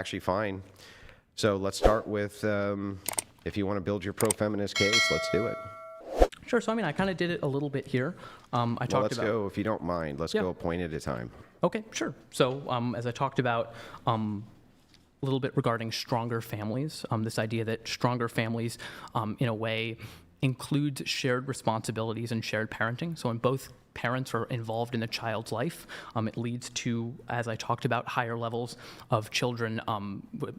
actually fine. So let's start with, if you want to build your pro-feminist case, let's do it. Sure. So, I mean, I kind of did it a little bit here. Let's go, if you don't mind. Let's go a point at a time. Okay, sure. So, as I talked about a little bit regarding stronger families, this idea that stronger families, in a way, includes shared responsibilities and shared parenting. So when both parents are involved in the child's life, it leads to, as I talked about, higher levels of children.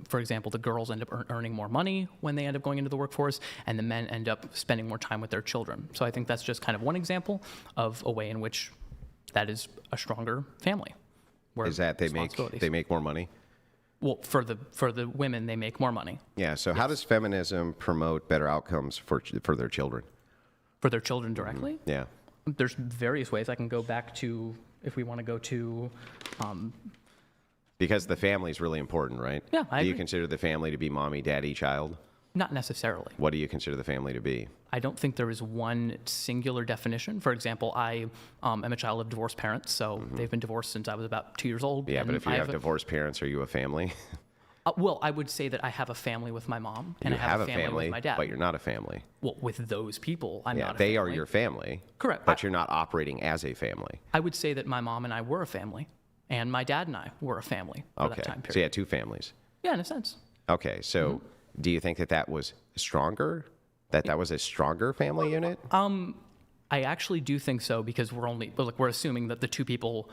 For example, the girls end up earning more money when they end up going into the workforce, and the men end up spending more time with their children. So I think that's just kind of one example of a way in which that is a stronger family. Is that they make more money? Well, for the women, they make more money. Yeah. So how does feminism promote better outcomes for their children? For their children directly? Yeah. There's various ways. I can go back to, if we want to go to... because the family is really important, right? Yeah, I agree. Do you consider the family to be mommy, daddy, child? Not necessarily. What do you consider the family to be? I don't think there is one singular definition. For example, I am a child of divorced parents, so they've been divorced since I was about 2 years old. Yeah, but if you have divorced parents, are you a family? Well, I would say that I have a family with my mom, and I have a family with my dad. But you're not a family. Well, with those people, I'm not a family. They are your family. Correct. But you're not operating as a family. I would say that my mom and I were a family, and my dad and I were a family for that time period. So you had two families. Yeah, in a sense. Okay, so do you think that was stronger? That was a stronger family unit? I actually do think so, because we're assuming that the two people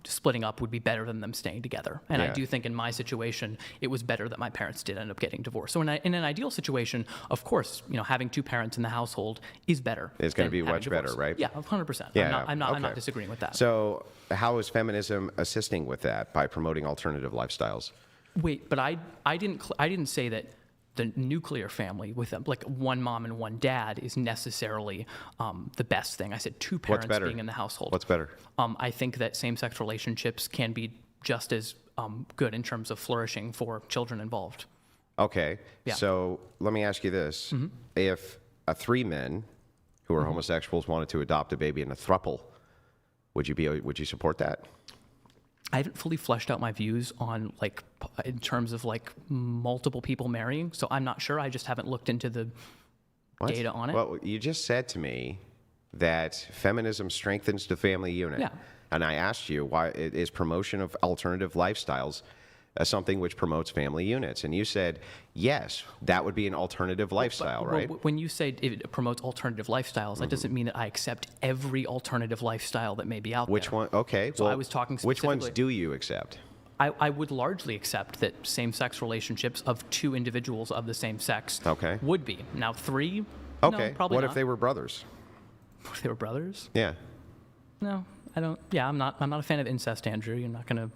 splitting up would be better than them staying together. And I do think in my situation, it was better that my parents did end up getting divorced. So in an ideal situation, of course, having two parents in the household is better. It's going to be much better, right? Yeah, 100%. Yeah, I'm not disagreeing with that. So how is feminism assisting with that by promoting alternative lifestyles? Wait, but I didn't say that the nuclear family with like one mom and one dad is necessarily the best thing. I said two parents being in the household. What's better? I think that same-sex relationships can be just as good in terms of flourishing for children involved. Okay. Yeah. So let me ask you this. If three men who are homosexuals wanted to adopt a baby in a throuple, would you support that? I haven't fully fleshed out my views on in terms of multiple people marrying, so I'm not sure. I just haven't looked into the data on it. Well, you just said to me that feminism strengthens the family unit. Yeah. And I asked you, why is promotion of alternative lifestyles something which promotes family units? And you said, yes, that would be an alternative lifestyle, right? When you say it promotes alternative lifestyles, that doesn't mean that I accept every alternative lifestyle that may be out there. Which one? Okay. So I was talking specifically... Which ones do you accept? I would largely accept that same-sex relationships of two individuals of the same sex would be. Now, three? Okay. No, probably what not. if they were brothers? What if they were brothers? Yeah. No, I don't. Yeah, I'm not a fan of incest, Andrew. You're not going to...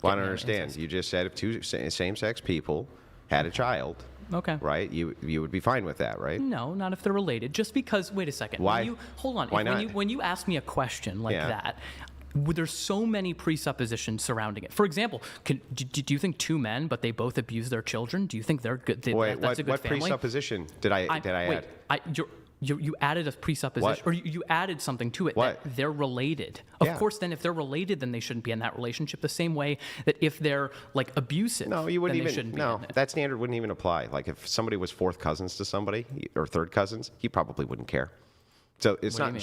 Well, I don't understand. You just said if two same-sex people had a child, right? You would be fine with that, right? No, not if they're related. Just because. Wait a second. Why? Hold on. Why not? When you ask me a question like that, there's so many presuppositions surrounding it. For example, do you think two men, but they both abuse their children? Do you think they're good? That's a good family? What presupposition did I add? You added a presupposition, or you added something to it that they're related. Of course, then if they're related, then they shouldn't be in that relationship. The same way that if they're abusive, you wouldn't then they shouldn't be in it. That standard wouldn't even apply. Like if somebody was fourth cousins to somebody or third cousins, he probably wouldn't care. So it's not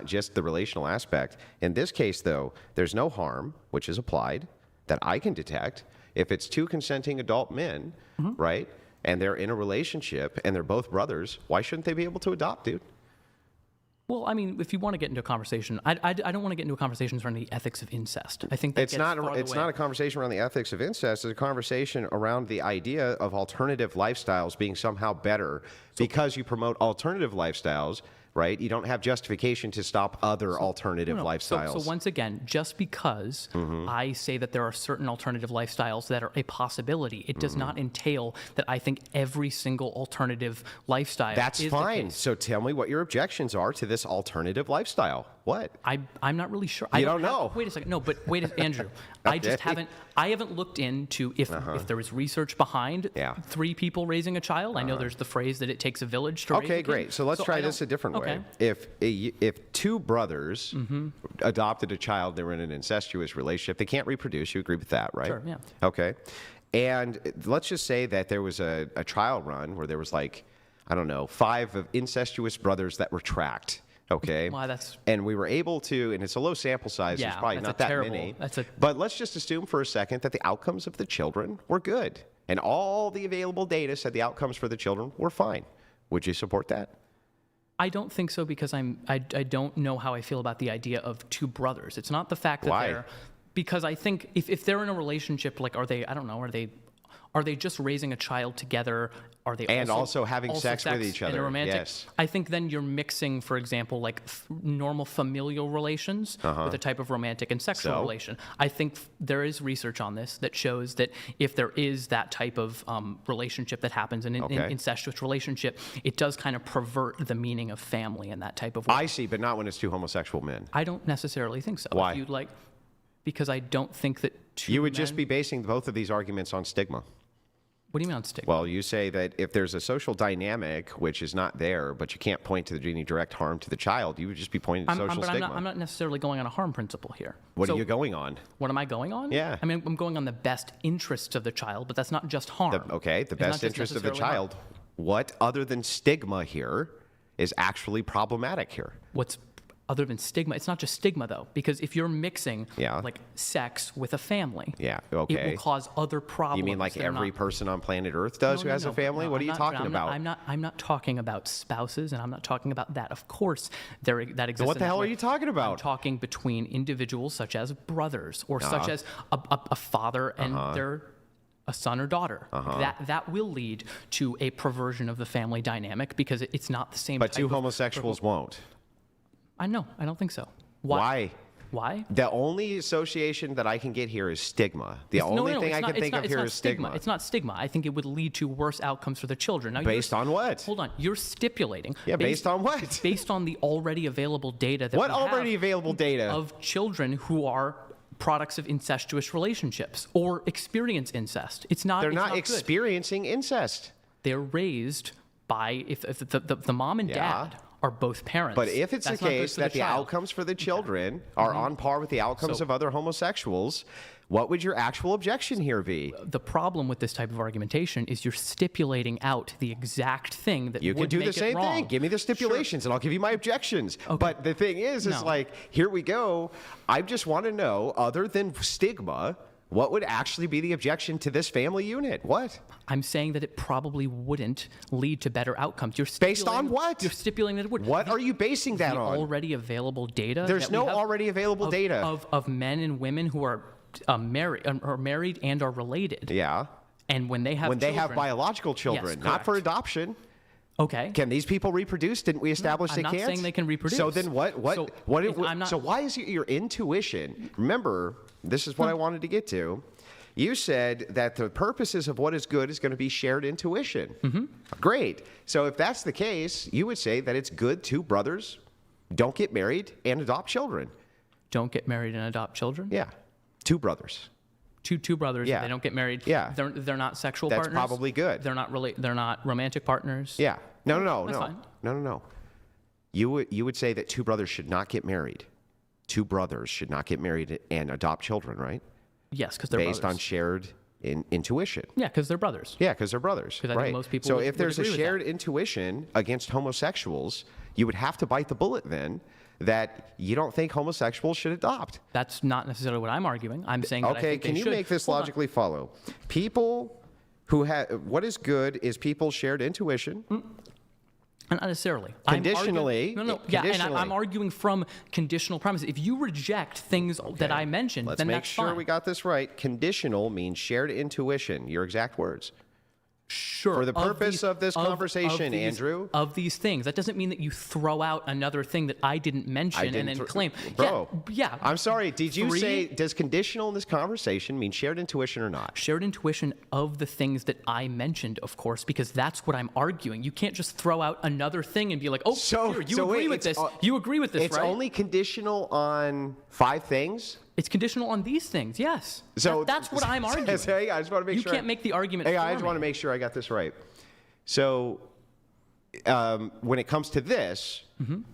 just the relational aspect. In this case, though, there's no harm which is applied that I can detect if it's two consenting adult men, right? And they're in a relationship and they're both brothers, why shouldn't they be able to adopt, dude? Well, I mean, if you want to get into a conversation, I don't want to get into a conversation around the ethics of incest. I think it's not a conversation around the ethics of incest. It's a conversation around the idea of alternative lifestyles being somehow better because you promote alternative lifestyles. Right? You don't have justification to stop other alternative lifestyles. So once again, just because I say that there are certain alternative lifestyles that are a possibility, it does not entail that I think every single alternative lifestyle That's is fine. the case. So tell me what your objections are to this alternative lifestyle. What? I'm not really sure. You don't know. Wait a second. No, but wait, Andrew. I haven't looked into if there is research behind three people raising a child. I know there's the phrase that it takes a village to raise a kid. Okay, great. So let's try this a different way. If two brothers adopted a child, they were in an incestuous relationship, they can't reproduce. You agree with that, right? Sure, yeah. Okay. And let's just say that there was a trial run where there was like, I don't know, 5 of incestuous brothers that were tracked. Okay. Well, and we were able to, and it's a low sample size. There's probably not that many. But let's just assume for a second that the outcomes of the children were good. And all the available data said the outcomes for the children were fine. Would you support that? I don't think so because I don't know how I feel about the idea of 2 brothers. It's not the fact that they're, because I think if they're in a relationship, like, are they just raising a child together? Are they also having sex with each other? Romantic? Yes. I think then you're mixing, for example, like normal familial relations with a type of romantic and sexual relation. I think there is research on this that shows that if there is that type of relationship that happens in an incestuous relationship, it does kind of pervert the meaning of family in that type of way. I see, but not when it's 2 homosexual men. I don't necessarily think so. Why? Because I don't think that you would just be basing both of these arguments on stigma. What do you mean on stigma? Well, you say that if there's a social dynamic which is not there, but you can't point to any direct harm to the child, you would just be pointing to social stigma. I'm not necessarily going on a harm principle here. What are you going on? What am I going on? Yeah. I mean, I'm going on the best interests of the child, but that's not just harm. The best interest of the child. Harm. What other than stigma here is actually problematic here? What's other than stigma? It's not just stigma, though, because if you're mixing like sex with a family, it will cause other problems. You mean like every person on planet Earth does who has a family? What are you talking about? I'm not talking about spouses, and I'm not talking about that. Of course, that exists. So what the hell are you talking about? I'm talking between individuals such as brothers, or such as a father and a son or daughter. That will lead to a perversion of the family dynamic because it's not the same. But 2 homosexuals won't. I don't think so. Why? Why? The only association that I can get here is stigma. The only thing I can think of here is stigma. It's not stigma. I think it would lead to worse outcomes for the children. Now, based on what? Hold on. You're stipulating. Yeah, based on what? Based on the already available data that what already available data? Of children who are products of incestuous relationships or experience incest. They're not experiencing incest. They're raised by, if the mom and dad are both parents. But if it's the case that the outcomes for the children are on par with the outcomes of other homosexuals, what would your actual objection here be? The problem with this type of argumentation is you're stipulating out the exact thing that you can do the same thing. Give me the stipulations and I'll give you my objections. But the thing is like, here we go. I just want to know, other than stigma, what would actually be the objection to this family unit? What? I'm saying that it probably wouldn't lead to better outcomes. Based on what? You're stipulating that it would. What are you basing that on? Already available data. There's no already available data of men and women who are married and are related. Yeah. And when they have biological children, not for adoption. Okay. Can these people reproduce? Didn't we establish they can't? I'm not saying they can reproduce. So then what? So why is your intuition? Remember, this is what I wanted to get to. You said that the purposes of what is good is going to be shared intuition. Mm-hmm. Great. So if that's the case, you would say that it's good 2 brothers don't get married and adopt children. Don't get married and adopt children? Yeah. 2 brothers. Two brothers. Yeah. They don't get married. Yeah. They're not sexual partners. That's probably good. They're not romantic partners. Yeah. No. That's fine. No. You would say that 2 brothers should not get married. 2 brothers should not get married and adopt children, right? Yes, because they're based on shared intuition. Yeah, because they're brothers. Yeah, because they're brothers. Because I think most people. So if there's a shared intuition against homosexuals, you would have to bite the bullet then that you don't think homosexuals should adopt. That's not necessarily what I'm arguing. I'm saying that I think can you make this logically follow? People who have what is good is people's shared intuition. Not necessarily. Conditionally. Yeah, and I'm arguing from conditional premises. If you reject things that I mentioned, then that's fine. Let's make sure we got this right. Conditional means shared intuition. Your exact words. Sure. For the purpose of this conversation, Andrew. Of these things. That doesn't mean that you throw out another thing that I didn't mention and then claim. Bro. Yeah. I'm sorry. Did you say, does conditional in this conversation mean shared intuition or not? Shared intuition of the things that I mentioned, of course, because that's what I'm arguing. You can't just throw out another thing and be like, you agree with this. You agree with this, right? It's only conditional on 5 things? It's conditional on these things, yes. So that's what I'm arguing. Hey, I just want to make sure. You can't make the argument. I just want to make sure I got this right. So when it comes to this,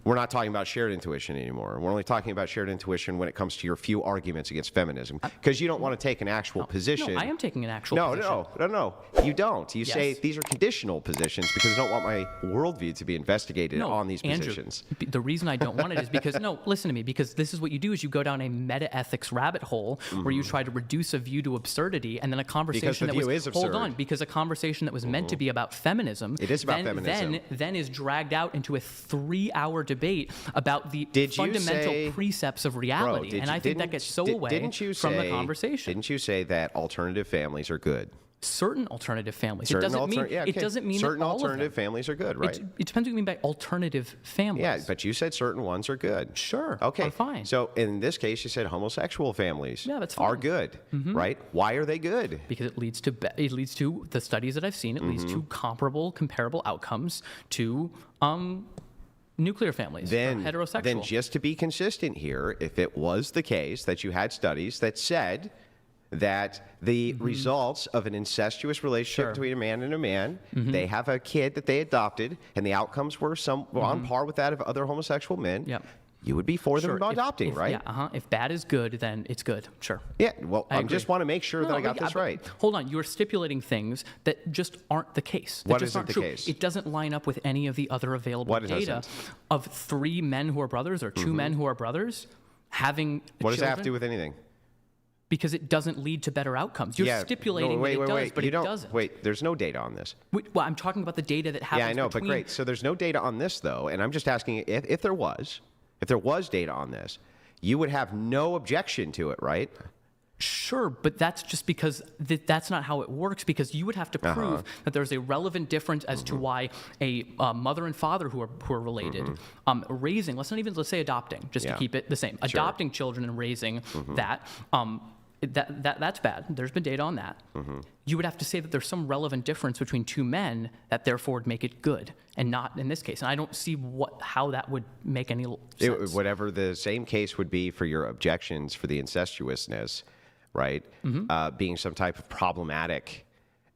we're not talking about shared intuition anymore. We're only talking about shared intuition when it comes to your few arguments against feminism, because you don't want to take an actual position. No, I am taking an actual position. No. You don't. You say these are conditional positions because I don't want my worldview to be investigated on these positions. Andrew, the reason I don't want it is because, no, listen to me, because this is what you do is you go down a meta-ethics rabbit hole where you try to reduce a view to absurdity, and then a conversation that was, hold on, because a conversation that was meant to be about feminism, it is about feminism. Then is dragged out into a 3-hour debate about the fundamental precepts of reality. And I think that gets so away from the conversation. Didn't you say that alternative families are good? Certain alternative families. It doesn't mean certain that all alternative of them. families are good, right? It depends what you mean by alternative families. Yeah, but you said certain ones are good. Sure. Okay. Fine. So in this case, you said homosexual families are good, right? Why are they good? Because it leads to the studies that I've seen. It leads to comparable outcomes to nuclear families, heterosexual. Then just to be consistent here, if it was the case that you had studies that said that the results of an incestuous relationship between a man and a man, they have a kid that they adopted, and the outcomes were on par with that of other homosexual men, you would be for them adopting, right? Yeah, If bad is good, then it's good. Sure. Yeah, well, I just want to make sure that I got this right. Hold on. You're stipulating things that just aren't the case. What isn't the case? It doesn't line up with any of the other available data of 3 men who are brothers or 2 men who are brothers having What does that have to do with anything? Because it doesn't lead to better outcomes. You're stipulating that it does, but it doesn't. Wait, there's no data on this. Well, I'm talking about the data that happens. Yeah, I know, but great. So there's no data on this, though, and I'm just asking if there was data on this, you would have no objection to it, right? Sure, but that's just because that's not how it works, because you would have to prove that there's a relevant difference as to why a mother and father who are related, raising, let's say adopting, just to keep it the same, adopting children and raising that's bad. There's been data on that. You would have to say that there's some relevant difference between 2 men that therefore would make it good, and not in this case. And I don't see how that would make any sense. Whatever the same case would be for your objections for the incestuousness, right? Being some type of problematic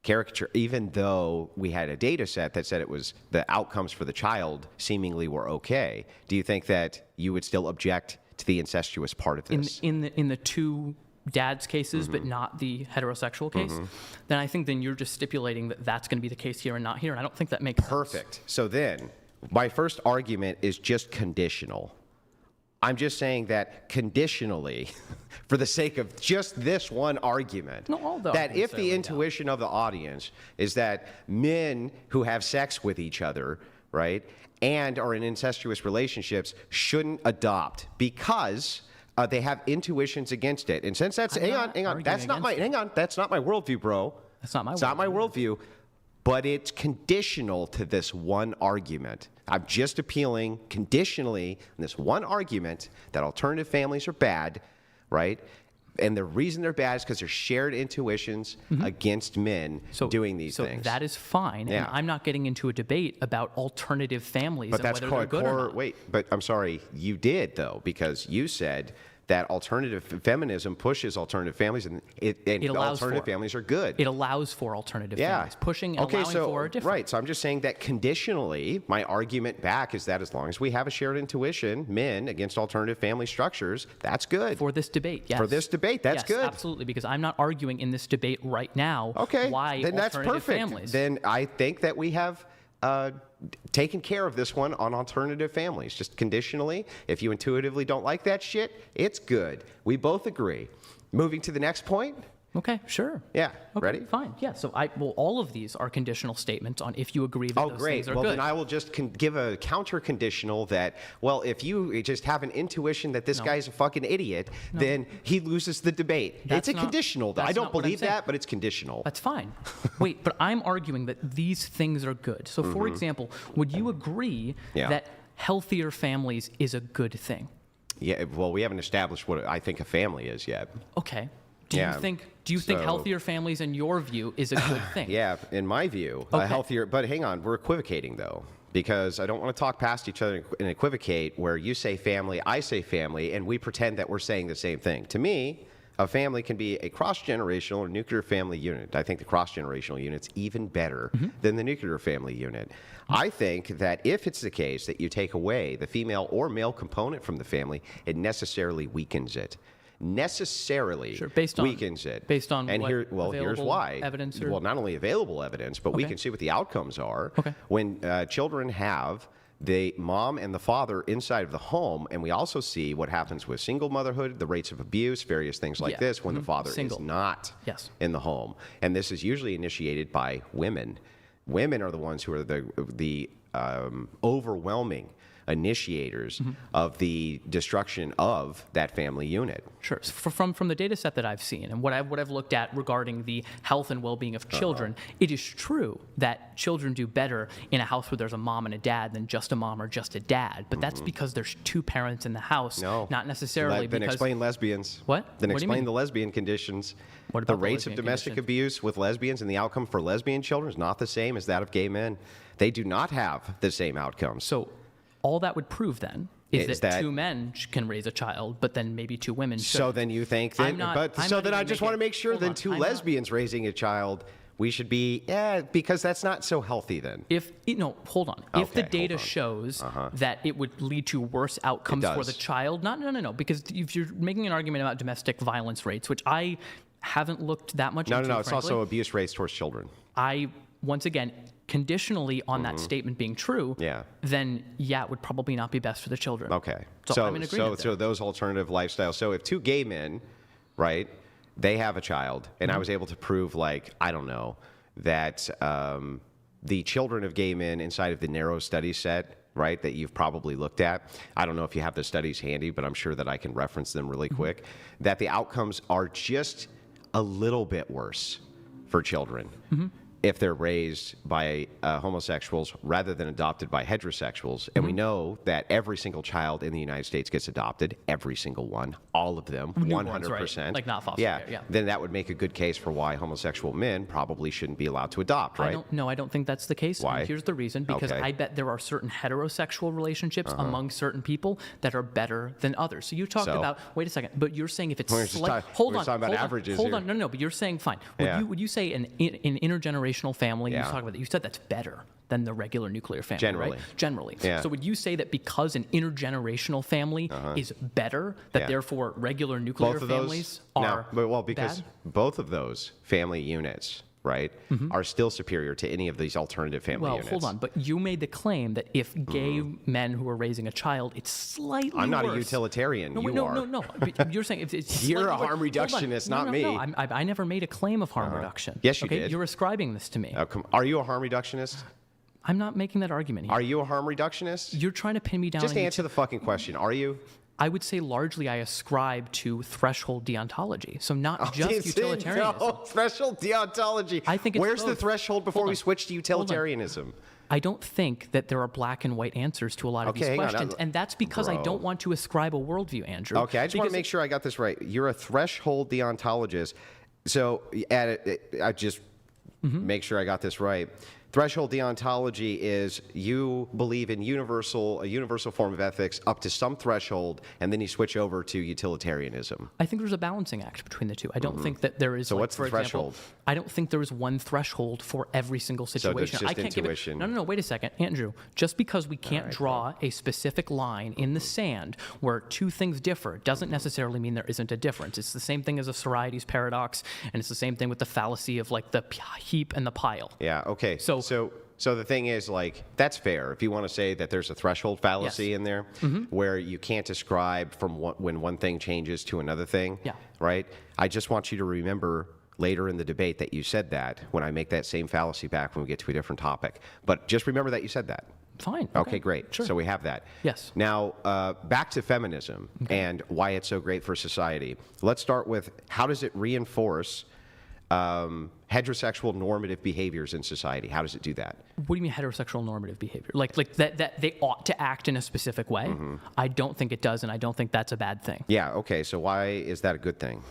caricature, even though we had a data set that said it was the outcomes for the child seemingly were okay. Do you think that you would still object to the incestuous part of this? In the 2 dad's cases, but not the heterosexual case, then I think you're just stipulating that that's going to be the case here and not here. And I don't think that makes sense. Perfect. So then, my first argument is just conditional. I'm just saying that conditionally, for the sake of just this one argument, that if the intuition of the audience is that men who have sex with each other, right, and are in incestuous relationships shouldn't adopt because they have intuitions against it. And since that's, hang on, that's not my worldview, bro. That's not my worldview. It's not my worldview, but it's conditional to this one argument. I'm just appealing conditionally in this one argument that alternative families are bad, right? And the reason they're bad is because they're shared intuitions against men doing these things. So that is fine. Yeah. And I'm not getting into a debate about alternative families and whether they're good or not. Wait, but I'm sorry, you did, though, because you said that alternative feminism pushes alternative families, and alternative families are good. It allows for alternative families, pushing and allowing for a different. Right, so I'm just saying that conditionally, my argument back is that as long as we have a shared intuition, men against alternative family structures, that's good. For this debate, yes. For this debate, that's good. Absolutely, because I'm not arguing in this debate right now why then that's alternative perfect. families. Then I think that we have taken care of this one on alternative families, just conditionally. If you intuitively don't like that shit, it's good. We both agree. Moving to the next point. Okay, sure. Yeah, okay, ready? Fine. Yeah, so all of these are conditional statements on if you agree that those things are good. Well, then I will just give a counter conditional that, well, if you just have an intuition that this guy's a fucking idiot, then he loses the debate. It's a conditional. I don't believe that, but it's conditional. That's fine. Wait, but I'm arguing that these things are good. So, for example, would you agree that healthier families is a good thing? Yeah, well, we haven't established what I think a family is yet. Okay. Do you think healthier families, in your view, is a good thing? Yeah, in my view, a healthier. But hang on, we're equivocating though, because I don't want to talk past each other and equivocate. Where you say family, I say family, and we pretend that we're saying the same thing. To me, a family can be a cross-generational or nuclear family unit. I think the cross-generational unit's even better than the nuclear family unit. I think that if it's the case that you take away the female or male component from the family, it necessarily weakens it. Necessarily weakens it. Based on and what here's why. Evidence well, not only available evidence, but we can see what the outcomes are. When children have the mom and the father inside of the home, and we also see what happens with single motherhood, the rates of abuse, various things like this when the father is not in the home. And this is usually initiated by women. Women are the ones who are the overwhelming initiators of the destruction of that family unit. Sure. So from the data set that I've seen and what I've looked at regarding the health and well-being of children, it is true that children do better in a house where there's a mom and a dad than just a mom or just a dad. But that's because there's two parents in the house, not necessarily Then because... explain lesbians. What? Then What do you explain mean? the lesbian conditions. What about the rates of domestic abuse with lesbians and the outcome for lesbian children is not the same as that of gay men. They do not have the same outcomes. So all that would prove then is that two men can raise a child, but then maybe two women should. So then you think that, I just want to make sure then two lesbians raising a child, we should be, because that's not so healthy then. Hold on. If the data shows that it would lead to worse outcomes for the child, no, because if you're making an argument about domestic violence rates, which I haven't looked that much into, it's also abuse rates towards children. Once again, conditionally on that statement being true, then it would probably not be best for the children. Okay. So I'm in agreement so those alternative lifestyles. So if two gay men, right, they have a child, and I was able to prove, that the children of gay men inside of the narrow study set, right, that you've probably looked at, I don't know if you have the studies handy, but I'm sure that I can reference them really quick, that the outcomes are just a little bit worse for children. If they're raised by homosexuals rather than adopted by heterosexuals. And we know that every single child in the United States gets adopted, every single one, all of them, 100%. Right. Like not foster care, Then that would make a good case for why homosexual men probably shouldn't be allowed to adopt, right? I don't think that's the case. Why? And here's the reason. Because I bet there are certain heterosexual relationships among certain people that are better than others. So you talked about, wait a second, but you're saying if it's hold on, no, but you're saying fine. Would you say an intergenerational family, you talk about that, you said that's better than the regular nuclear family, right? Generally. So would you say that because an intergenerational family is better, that therefore regular nuclear families are because both of those family units, right, are still superior to any of these alternative family units. Well, hold on, but you made the claim that if gay men who are raising a child, it's slightly worse. I'm not a utilitarian. You are. No. You're saying it's You're a harm reductionist, not me. No, I never made a claim of harm reduction. Yes, you did. You're ascribing this to me. Are you a harm reductionist? I'm not making that argument here. Are you a harm reductionist? You're trying to pin me down. Just answer the fucking question. Are you? I would say largely I ascribe to threshold deontology. So not just utilitarianism. No, threshold deontology. I think it's Where's both. the threshold before we switch to utilitarianism? I don't think that there are black and white answers to a lot of these questions. And that's because I don't want to ascribe a worldview, Andrew. Okay, I just want to make sure I got this right. You're a threshold deontologist. So I just make sure I got this right. Threshold deontology is you believe in a universal form of ethics up to some threshold, and then you switch over to utilitarianism. I think there's a balancing act between the two. I don't think that there is. So what's the threshold? I don't think there is one threshold for every single situation. So it's just intuition. No. Wait a second, Andrew. Just because we can't draw a specific line in the sand where two things differ doesn't necessarily mean there isn't a difference. It's the same thing as a Sorites paradox, and it's the same thing with the fallacy of the heap and the pile. Yeah. Okay. So the thing is, that's fair. If you want to say that there's a threshold fallacy in there where you can't ascribe from when one thing changes to another thing, right? I just want you to remember later in the debate that you said that when I make that same fallacy back when we get to a different topic. But just remember that you said that. Fine. Okay, great. Sure. So we have that. Yes. Now, back to feminism and why it's so great for society. Let's start with how does it reinforce heterosexual normative behaviors in society? How does it do that? What do you mean heterosexual normative behavior? Like that they ought to act in a specific way? I don't think it does, and I don't think that's a bad thing. Yeah, okay. So why is that a good thing?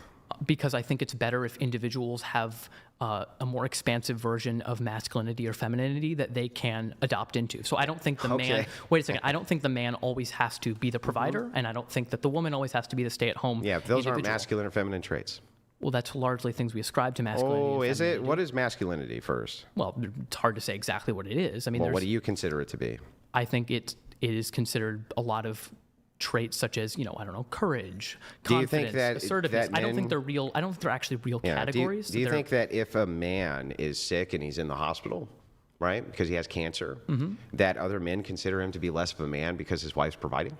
Because I think it's better if individuals have a more expansive version of masculinity or femininity that they can adopt into. So I don't think the man, wait a second, I don't think the man always has to be the provider, and I don't think that the woman always has to be the stay-at-home Yeah, those aren't individual. masculine or feminine traits. Well, that's largely things we ascribe to masculinity. Oh, and is it? femininity. What is masculinity first? Well, it's hard to say exactly what it is. I mean, Well, what do you consider it to be? I think it is considered a lot of traits such as, I don't know, courage, Do you confidence, think that assertiveness. I don't think men- they're real. I don't think they're actually real categories. Do you think that if a man is sick and he's in the hospital, right, because he has cancer, that other men consider him to be less of a man because his wife's providing?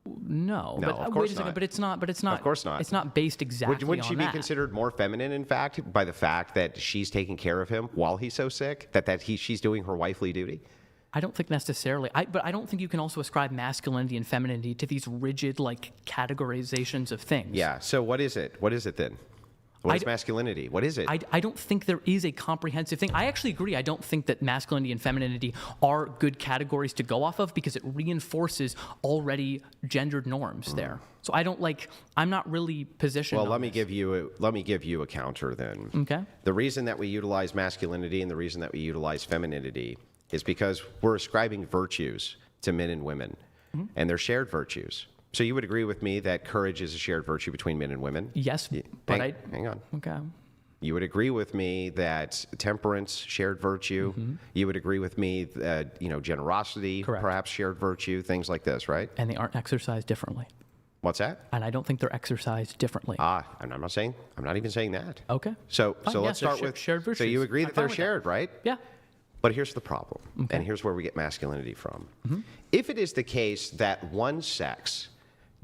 No, No, but of wait course a second. not. But it's not. But it's not. Of course not. It's not based exactly Wouldn't on she be that. considered more feminine, in fact, by the fact that she's taking care of him while he's so sick, she's doing her wifely duty? I don't think necessarily. But I don't think you can also ascribe masculinity and femininity to these rigid categorizations of things. Yeah. So what is it? What is it then? What is I- masculinity? What is it? I don't think there is a comprehensive thing. I actually agree. I don't think that masculinity and femininity are good categories to go off of because it reinforces already gendered norms there. So I'm not really positioned. Well, on let me this. give you a counter then. Okay. The reason that we utilize masculinity and the reason that we utilize femininity is because we're ascribing virtues to men and women, and they're shared virtues. So you would agree with me that courage is a shared virtue between men and women? Yes, but hang on. Okay. You would agree with me that temperance, shared virtue. You would agree with me that generosity, Correct. perhaps shared virtue, things like this, right? And they aren't exercised differently. What's that? And I don't think they're exercised differently. I'm not even saying that. Okay. So Fine, let's they're start with shared So virtues. you agree I'm that fine they're with that. shared, right? Yeah. But here's the problem, Okay. and here's where we get masculinity from. If it is the case that one sex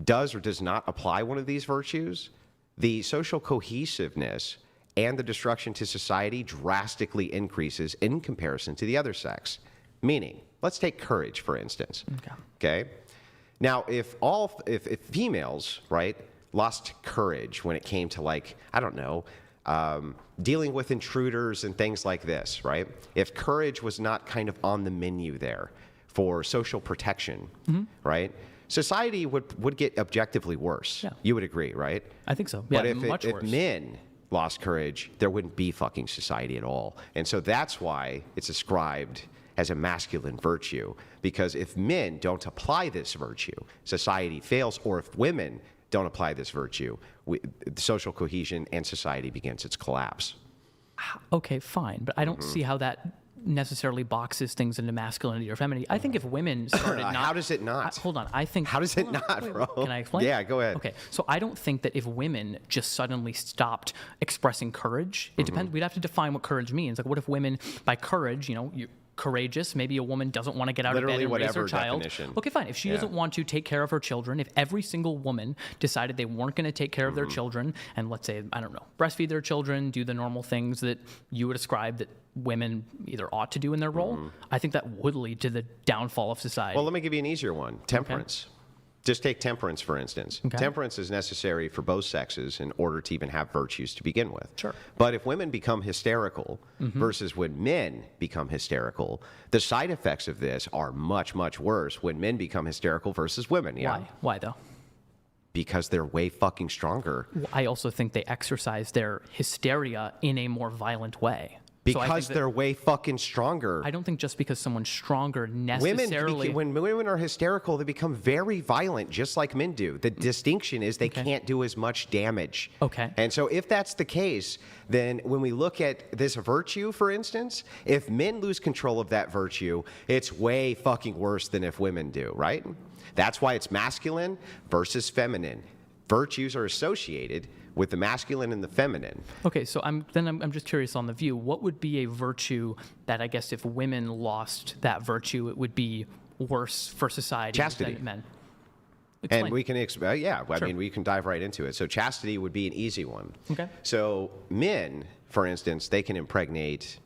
does or does not apply one of these virtues, the social cohesiveness and the destruction to society drastically increases in comparison to the other sex. Meaning, let's take courage, for instance. Okay? Now, if females, right, lost courage when it came to dealing with intruders and things like this, right? If courage was not kind of on the menu there for social protection, right? Society would get objectively worse. Yeah. You would agree, right? I think so. But Yeah, if much worse. men lost courage, there wouldn't be fucking society at all. And so that's why it's ascribed as a masculine virtue. Because if men don't apply this virtue, society fails. Or if women don't apply this virtue, social cohesion and society begins its collapse. Okay, fine. But I don't see how that necessarily boxes things into masculinity or femininity. I think if women started not... How does it not? Hold on. I think... How does it not, wait, bro? Can I explain? Yeah, go ahead. Okay. So I don't think that if women just suddenly stopped expressing courage, it depends. We'd have to define what courage means. Like, what if women, by courage, you're courageous, maybe a woman doesn't want to get out Literally of bed and raise her whatever child. definition. Okay, fine. If she doesn't want to take care of her children, if every single woman decided they weren't going to take care of their children, and let's say, I don't know, breastfeed their children, do the normal things that you would ascribe that women either ought to do in their role, I think that would lead to the downfall of society. Well, let me give you an easier one. Temperance. Just take temperance, for instance. Okay. Temperance is necessary for both sexes in order to even have virtues to begin with. Sure. But if women become hysterical versus when men become hysterical, the side effects of this are much, much worse when men become hysterical versus women. Yeah? Why though? Because they're way fucking stronger. I also think they exercise their hysteria in a more violent way. So I think Because that- they're way fucking stronger. I don't think just because someone's stronger When necessarily... women are hysterical, they become very violent, just like men do. The distinction is they can't do as much damage. Okay. And so if that's the case, then when we look at this virtue, for instance, if men lose control of that virtue, it's way fucking worse than if women do, right? That's why it's masculine versus feminine. Virtues are associated with the masculine and the feminine. Okay, so I'm just curious on the view. What would be a virtue that I guess if women lost that virtue, it would be worse for society Chastity. than men? Explain. And we can, I mean, we can dive right into it. So chastity would be an easy one. Okay. So men, for instance, they can impregnate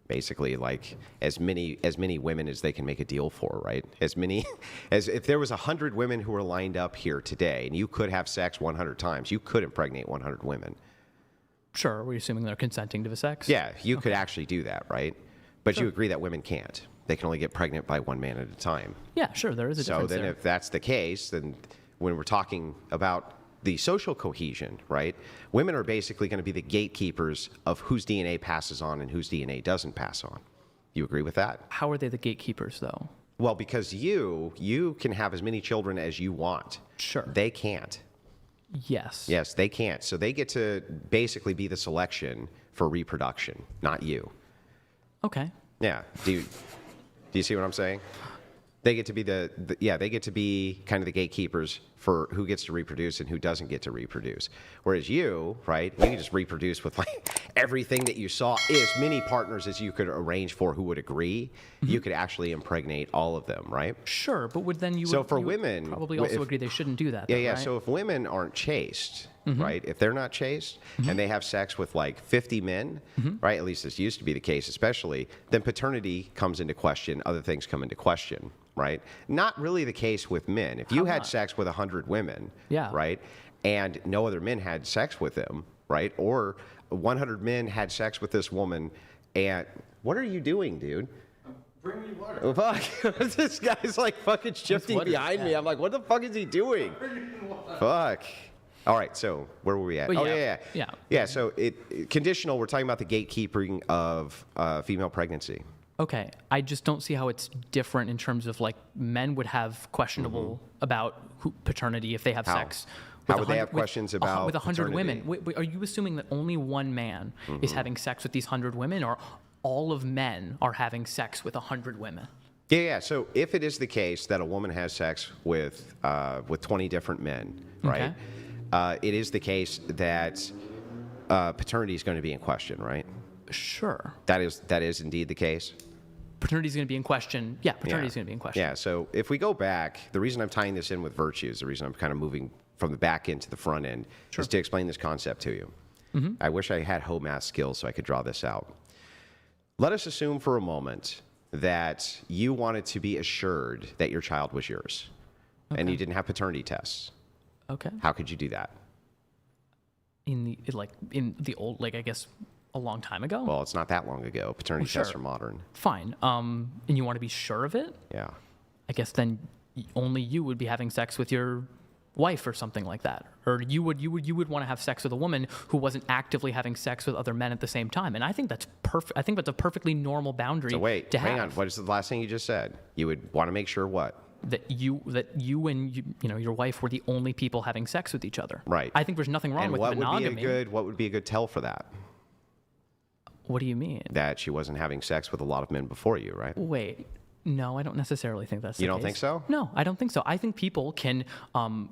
basically like as many women as they can make a deal for, right? As many as if there was 100 women who were lined up here today and you could have sex 100 times, you could impregnate 100 women. Sure, we're assuming they're consenting to the sex? Yeah, you could actually do that, right? But you agree that women can't. They can only get pregnant by one man at a time. Yeah, sure, there is a So difference then there. if that's the case, then when we're talking about the social cohesion, right? Women are basically going to be the gatekeepers of whose DNA passes on and whose DNA doesn't pass on. You agree with that? How are they the gatekeepers, though? Well, because you can have as many children as you want. Sure. They can't. Yes. Yes, they can't. So they get to basically be the selection for reproduction, not you. Okay. Yeah. Do you see what I'm saying? They get to be they get to be kind of the gatekeepers for who gets to reproduce and who doesn't get to reproduce. Whereas you, right, you can just reproduce with like everything that you saw, as many partners as you could arrange for who would agree. You could actually impregnate all of them, right? Sure, but women, probably also agree they shouldn't do that. Yeah, though, yeah. Right? So if women aren't chaste, right? If they're not chaste and they have sex with like 50 men, right? At least this used to be the case, especially, then paternity comes into question. Other things come into question, right? Not really the case with men. If you had sex with 100 women, right, and no other men had sex with them, right, or 100 men had sex with this woman, and what are you doing, dude? Bring me water. Oh, fuck. This guy's like fucking shifting behind me. I'm like, what the fuck is he doing? Fuck. All right, so where were we at? Well, Yeah, so conditional, we're talking about the gatekeeping of female pregnancy. Okay, I just don't see how it's different in terms of like men would have questionable about paternity if they have sex. How would they have questions about with 100 women? paternity? Wait, are you assuming that only one man is having sex with these 100 women, or all of men are having sex with 100 women? Yeah. So if it is the case that a woman has sex with 20 different men, right? It is the case that paternity is going to be in question, right? Sure. That is indeed the case. Paternity is going to be in question. Yeah, paternity is going to be in question. Yeah. So if we go back, the reason I'm tying this in with virtues, the reason I'm kind of moving from the back end to the front end, is to explain this concept to you. I wish I had home math skills so I could draw this out. Let us assume for a moment that you wanted to be assured that your child was yours, and you didn't have paternity tests. Okay. How could you do that? In the old, like, I guess a long time ago? Well, it's not that long ago. Paternity tests are modern. Fine. And you want to be sure of it? Yeah. I guess then only you would be having sex with your wife or something like that, or you would want to have sex with a woman who wasn't actively having sex with other men at the same time, and I think that's perfect. I think that's a perfectly normal boundary. So wait, to hang have. on. What is the last thing you just said? You would want to make sure what? That you and your wife were the only people having sex with each other. Right. I think there's nothing wrong with monogamy. What would be a good tell for that? What do you mean? That she wasn't having sex with a lot of men before you, right? Wait. No, I don't necessarily think that's the case. You don't think so? No, I don't think so. I think people can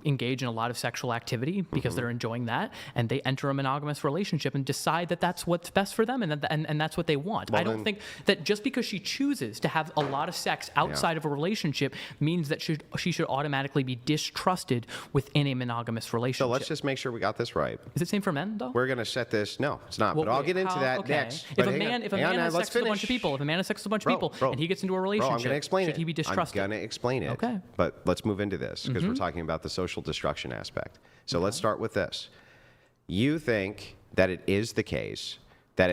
engage in a lot of sexual activity because they're enjoying that, and they enter a monogamous relationship and decide that that's what's best for them, and that's what they want. Well, I don't think that just because she chooses to have a lot of sex outside of a relationship means that she should automatically be distrusted within a monogamous relationship. So let's just make sure we got this right. Is it same for men, though? We're going to set this. No, it's not. Well, but I'll wait, get into that okay. next. If a man has sex with a bunch of people, and he gets into a relationship, I'm going to explain should he be distrusted? I'm going to explain it. Okay. But let's move into this because we're talking about the social destruction aspect. So let's start with this. You think that it is the case that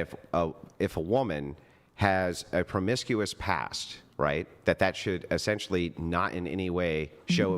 if a woman has a promiscuous past, right, that should essentially not in any way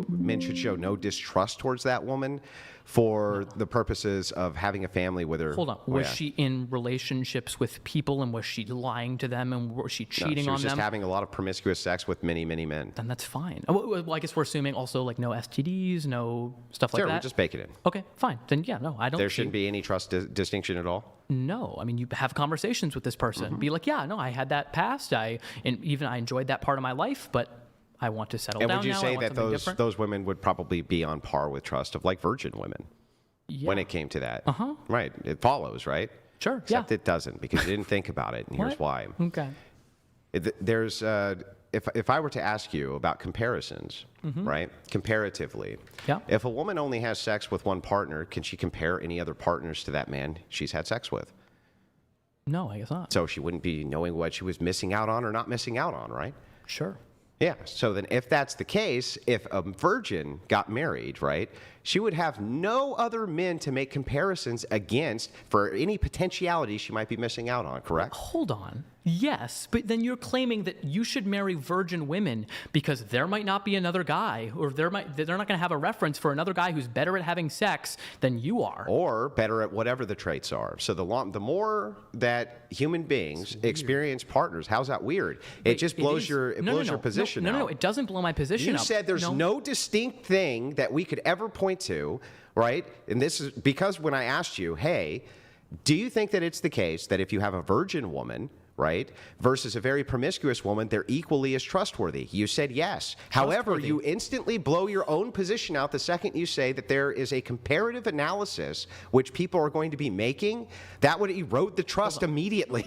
men should show no distrust towards that woman for the purposes of having a family with her. Hold on. Was she in relationships with people, and was she lying to them, and was she cheating on them? She was just having a lot of promiscuous sex with many, many men. Then that's fine. Well, I guess we're assuming also like no STDs, no stuff like that. Sure, we just bake it in. Okay, fine. Then yeah, no, I don't. There shouldn't be any trust distinction at all? No, I mean, you have conversations with this person. Be like, yeah, no, I had that past. I enjoyed that part of my life, but I want to settle down now. And would you say that those women would probably be on par with trust of like virgin women when it came to that? Right. It follows, right? Sure. Except it doesn't because you didn't think about it, and here's why. Okay. There's if I were to ask you about comparisons, right? Comparatively, if a woman only has sex with one partner, can she compare any other partners to that man she's had sex with? No, I guess not. So she wouldn't be knowing what she was missing out on or not missing out on, right? Sure. Yeah. So then if that's the case, if a virgin got married, right, she would have no other men to make comparisons against for any potentiality she might be missing out on, correct? Hold on. Yes, but then you're claiming that you should marry virgin women because there might not be another guy, or they're not going to have a reference for another guy who's better at having sex than you are. Or better at whatever the traits are. So the more that human beings experience partners, how's that weird? It just blows your position out. No, it doesn't blow my position up. You said there's no distinct thing that we could ever point to, right? And this is because when I asked you, hey, do you think that it's the case that if you have a virgin woman, right, versus a very promiscuous woman, they're equally as trustworthy? You said yes. However, you instantly blow your own position out the second you say that there is a comparative analysis which people are going to be making. That would erode the trust immediately.